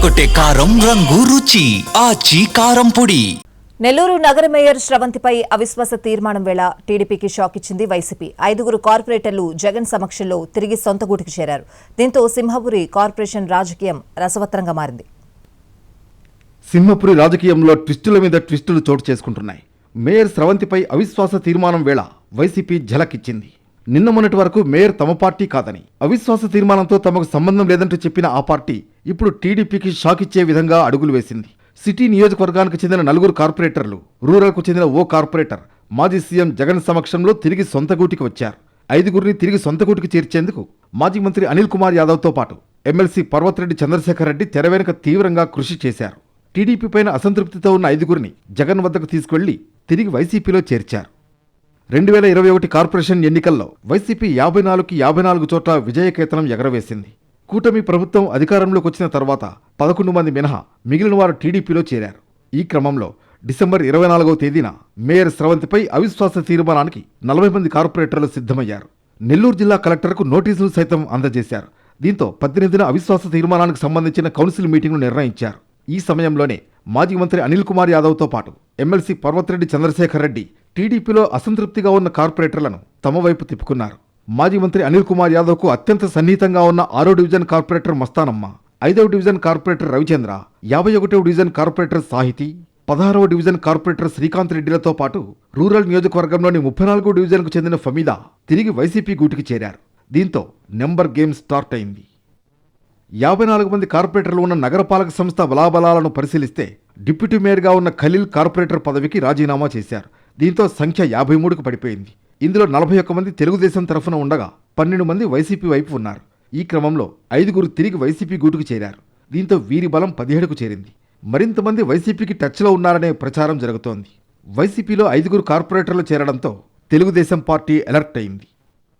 అదరగొట్టే కారం రంగు రుచి ఆచి కారం పొడి. నెల్లూరు నగర మేయర్ శ్రవంతిపై అవిశ్వాస తీర్మానం వేళ టీడీపీకి షాక్ ఇచ్చింది వైసీపీ. 5 కార్పొరేటర్లు జగన్ సమక్షంలో తిరిగి సొంత గూటికి చేరారు. దీంతో సింహపురి కార్పొరేషన్ రాజకీయం రసవత్రంగా మారింది. సింహపురి రాజకీయంలో ట్విస్టుల మీద ట్విస్టులు చోటు చేసుకుంటున్నాయి. మేయర్ శ్రవంతిపై అవిశ్వాస తీర్మానం వేళ వైసీపీ ఝలకిచ్చింది. నిన్న మొన్నటి వరకు మేయర్ తమ పార్టీ కాదని, అవిశ్వాస తీర్మానంతో తమకు సంబంధం లేదంటూ చెప్పిన ఆ పార్టీ ఇప్పుడు టీడీపీకి షాక్ ఇచ్చే విధంగా అడుగులు వేసింది. సిటీ నియోజకవర్గానికి చెందిన 4 కార్పొరేటర్లు, రూరల్కు చెందిన ఓ కార్పొరేటర్ మాజీ సీఎం జగన్ సమక్షంలో తిరిగి సొంత గూటికి వచ్చారు. 5 తిరిగి సొంత గూటికి చేర్చేందుకు మాజీ మంత్రి అనిల్ కుమార్ యాదవ్తో పాటు ఎమ్మెల్సీ పర్వతిరెడ్డి చంద్రశేఖర్ రెడ్డి తెర వెనుక తీవ్రంగా కృషి చేశారు. టీడీపీ పైన అసంతృప్తితో ఉన్న 5 జగన్ వద్దకు తీసుకువెళ్లి తిరిగి వైసీపీలో చేర్చారు. 2021 కార్పొరేషన్ ఎన్నికల్లో వైసీపీ 54కి 54 చోట్ల విజయకేతనం ఎగరవేసింది. కూటమి ప్రభుత్వం అధికారంలోకి వచ్చిన తర్వాత 11 మంది మినహా మిగిలిన వారు టీడీపీలో చేరారు. ఈ క్రమంలో డిసెంబర్ 24వ తేదీన మేయర్ శ్రవంతిపై అవిశ్వాస తీర్మానానికి 40 మంది కార్పొరేటర్లు సిద్ధమయ్యారు. నెల్లూరు జిల్లా కలెక్టర్కు నోటీసులు సైతం అందజేశారు. దీంతో 18న అవిశ్వాస తీర్మానానికి సంబంధించిన కౌన్సిల్ మీటింగ్ను నిర్ణయించారు. ఈ సమయంలోనే మాజీ మంత్రి అనిల్ కుమార్ యాదవ్తో పాటు ఎమ్మెల్సీ పర్వతిరెడ్డి చంద్రశేఖర్ రెడ్డి టీడీపీలో అసంతృప్తిగా ఉన్న కార్పొరేటర్లను తమ వైపు తిప్పుకున్నారు. మాజీ మంత్రి అనిల్ కుమార్ యాదవ్కు అత్యంత సన్నిహితంగా ఉన్న 6వ డివిజన్ కార్పొరేటర్ మస్తానమ్మ, 5వ డివిజన్ కార్పొరేటర్ రవిచంద్ర, 51వ డివిజన్ కార్పొరేటర్ సాహితి, 16వ డివిజన్ కార్పొరేటర్ శ్రీకాంత్ రెడ్డిలతో పాటు రూరల్ నియోజకవర్గంలోని 34వ డివిజన్కు చెందిన ఫమీదా తిరిగి వైసీపీ గూటికి చేరారు. దీంతో నెంబర్ గేమ్ స్టార్ట్ అయింది. 54 మంది కార్పొరేటర్లు ఉన్న నగరపాలక సంస్థ బలాబలాలను పరిశీలిస్తే డిప్యూటీ మేయర్గా ఉన్న ఖలీల్ కార్పొరేటర్ పదవికి రాజీనామా చేశారు. దీంతో సంఖ్య 53కు పడిపోయింది. ఇందులో 41 మంది తెలుగుదేశం తరఫున ఉండగా 12 మంది వైసీపీ వైపు ఉన్నారు. ఈ క్రమంలో 5 తిరిగి వైసీపీ గూటుకు చేరారు. దీంతో వీరి బలం 17కు చేరింది. మరింత మంది వైసీపీకి టచ్లో ఉన్నారనే ప్రచారం జరుగుతోంది. వైసీపీలో 5 కార్పొరేటర్లు చేరడంతో తెలుగుదేశం పార్టీ అలర్ట్ అయింది.